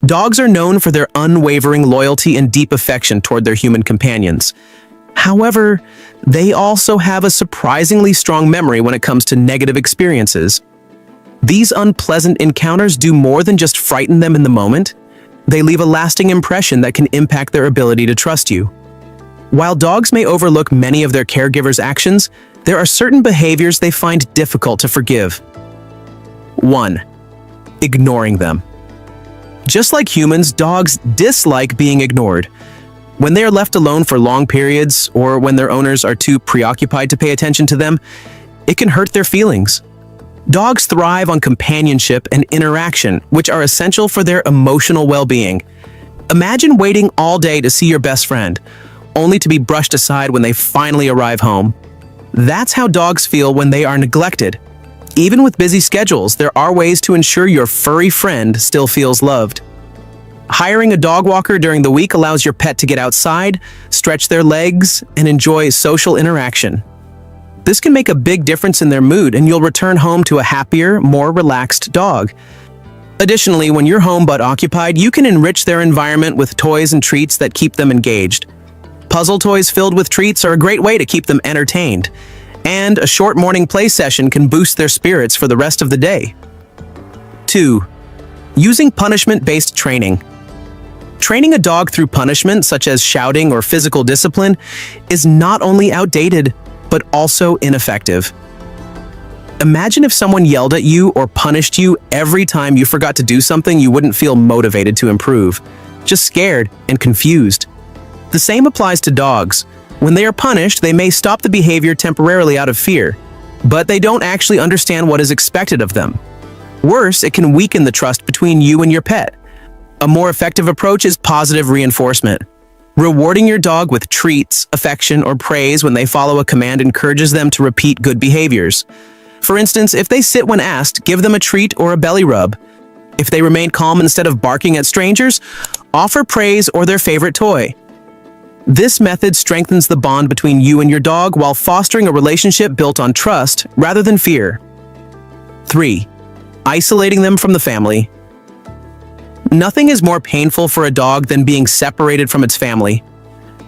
Dogs are known for their unwavering loyalty and deep affection toward their human companions. However, they also have a surprisingly strong memory when it comes to negative experiences. These unpleasant encounters do more than just frighten them in the moment. They leave a lasting impression that can impact their ability to trust you. While dogs may overlook many of their caregivers' actions, there are certain behaviors they find difficult to forgive. 1. Ignoring them. Just like humans, dogs dislike being ignored. When they are left alone for long periods, or when their owners are too preoccupied to pay attention to them, it can hurt their feelings. Dogs thrive on companionship and interaction, which are essential for their emotional well-being. Imagine waiting all day to see your best friend, only to be brushed aside when they finally arrive home. That's how dogs feel when they are neglected. Even with busy schedules, there are ways to ensure your furry friend still feels loved. Hiring a dog walker during the week allows your pet to get outside, stretch their legs, and enjoy social interaction. This can make a big difference in their mood, and you'll return home to a happier, more relaxed dog. Additionally, when you're home but occupied, you can enrich their environment with toys and treats that keep them engaged. Puzzle toys filled with treats are a great way to keep them entertained, and a short morning play session can boost their spirits for the rest of the day. 2. Using punishment-based training. Training a dog through punishment, such as shouting or physical discipline, is not only outdated, but also ineffective. Imagine if someone yelled at you or punished you every time you forgot to do something. You wouldn't feel motivated to improve, just scared and confused. The same applies to dogs. When they are punished, they may stop the behavior temporarily out of fear, but they don't actually understand what is expected of them. Worse, it can weaken the trust between you and your pet. A more effective approach is positive reinforcement. Rewarding your dog with treats, affection, or praise when they follow a command encourages them to repeat good behaviors. For instance, if they sit when asked, give them a treat or a belly rub. If they remain calm instead of barking at strangers, offer praise or their favorite toy. This method strengthens the bond between you and your dog while fostering a relationship built on trust rather than fear. 3. Isolating them from the family. Nothing is more painful for a dog than being separated from its family.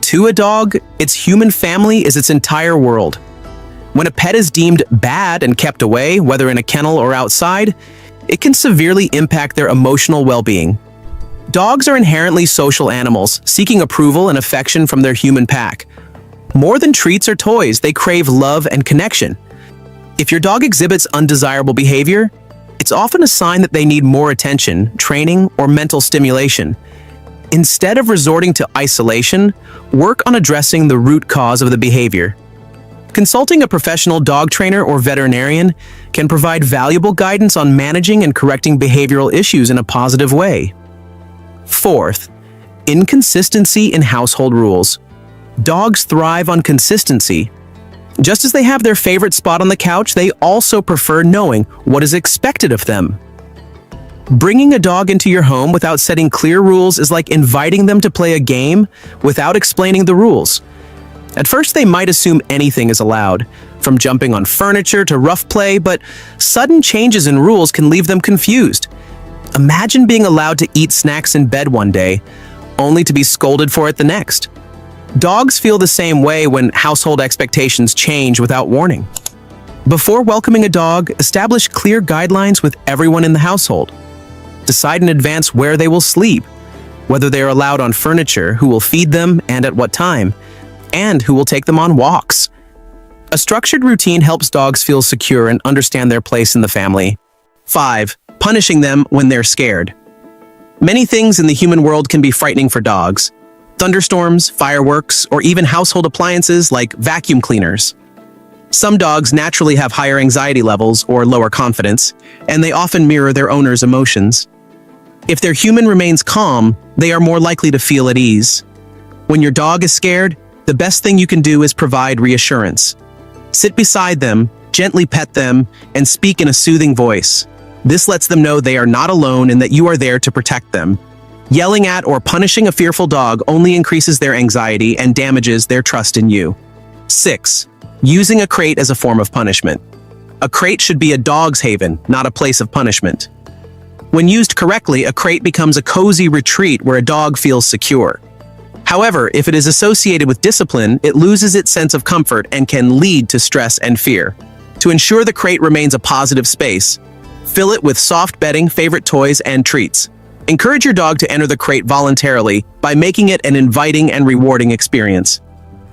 To a dog, its human family is its entire world. When a pet is deemed bad and kept away, whether in a kennel or outside, it can severely impact their emotional well-being. Dogs are inherently social animals, seeking approval and affection from their human pack. More than treats or toys, they crave love and connection. If your dog exhibits undesirable behavior, it's often a sign that they need more attention, training, or mental stimulation. Instead of resorting to isolation, work on addressing the root cause of the behavior. Consulting a professional dog trainer or veterinarian can provide valuable guidance on managing and correcting behavioral issues in a positive way. 4th, inconsistency in household rules. Dogs thrive on consistency. Just as they have their favorite spot on the couch, they also prefer knowing what is expected of them. Bringing a dog into your home without setting clear rules is like inviting them to play a game without explaining the rules. At first, they might assume anything is allowed, from jumping on furniture to rough play, but sudden changes in rules can leave them confused. Imagine being allowed to eat snacks in bed one day, only to be scolded for it the next. Dogs feel the same way when household expectations change without warning. Before welcoming a dog, establish clear guidelines with everyone in the household. Decide in advance where they will sleep, whether they are allowed on furniture, who will feed them and at what time, and who will take them on walks. A structured routine helps dogs feel secure and understand their place in the family. 5. Punishing them when they're scared. Many things in the human world can be frightening for dogs. Thunderstorms, fireworks, or even household appliances like vacuum cleaners. Some dogs naturally have higher anxiety levels or lower confidence, and they often mirror their owner's emotions. If their human remains calm, they are more likely to feel at ease. When your dog is scared, the best thing you can do is provide reassurance. Sit beside them, gently pet them, and speak in a soothing voice. This lets them know they are not alone and that you are there to protect them. Yelling at or punishing a fearful dog only increases their anxiety and damages their trust in you. 6. Using a crate as a form of punishment. A crate should be a dog's haven, not a place of punishment. When used correctly, a crate becomes a cozy retreat where a dog feels secure. However, if it is associated with discipline, it loses its sense of comfort and can lead to stress and fear. To ensure the crate remains a positive space, fill it with soft bedding, favorite toys, and treats. Encourage your dog to enter the crate voluntarily by making it an inviting and rewarding experience.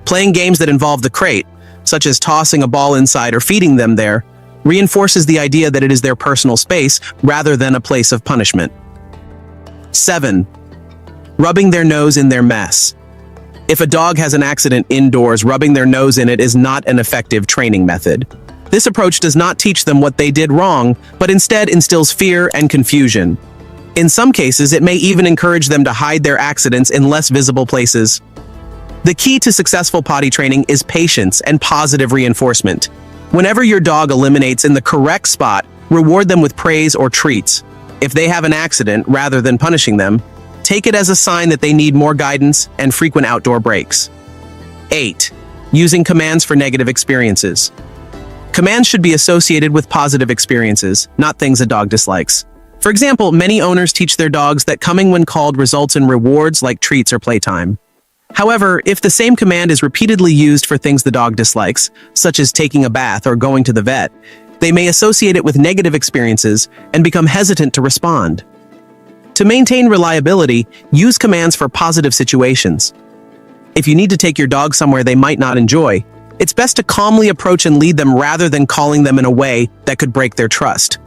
Playing games that involve the crate, such as tossing a ball inside or feeding them there, reinforces the idea that it is their personal space rather than a place of punishment. 7. Rubbing their nose in their mess. If a dog has an accident indoors, rubbing their nose in it is not an effective training method. This approach does not teach them what they did wrong, but instead instills fear and confusion. In some cases, it may even encourage them to hide their accidents in less visible places. The key to successful potty training is patience and positive reinforcement. Whenever your dog eliminates in the correct spot, reward them with praise or treats. If they have an accident, rather than punishing them, take it as a sign that they need more guidance and frequent outdoor breaks. 8. Using commands for negative experiences. Commands should be associated with positive experiences, not things a dog dislikes. For example, many owners teach their dogs that coming when called results in rewards like treats or playtime. However, if the same command is repeatedly used for things the dog dislikes, such as taking a bath or going to the vet, they may associate it with negative experiences and become hesitant to respond. To maintain reliability, use commands for positive situations. If you need to take your dog somewhere they might not enjoy, it's best to calmly approach and lead them rather than calling them in a way that could break their trust.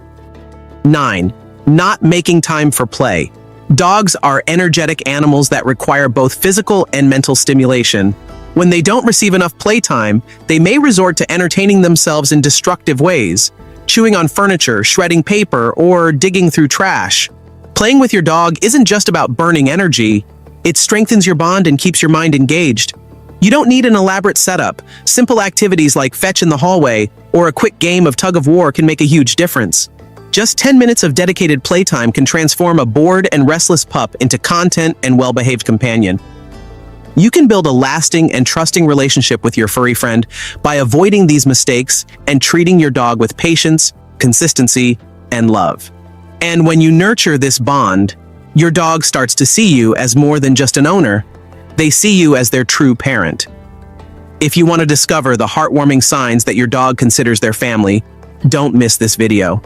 9. Not making time for play. Dogs are energetic animals that require both physical and mental stimulation. When they don't receive enough playtime, they may resort to entertaining themselves in destructive ways, chewing on furniture, shredding paper, or digging through trash. Playing with your dog isn't just about burning energy, it strengthens your bond and keeps your mind engaged. You don't need an elaborate setup. Simple activities like fetch in the hallway or a quick game of tug of war can make a huge difference. Just 10 minutes of dedicated playtime can transform a bored and restless pup into content and well-behaved companion. You can build a lasting and trusting relationship with your furry friend by avoiding these mistakes and treating your dog with patience, consistency, and love. And when you nurture this bond, your dog starts to see you as more than just an owner. They see you as their true parent. If you want to discover the heartwarming signs that your dog considers their family, don't miss this video.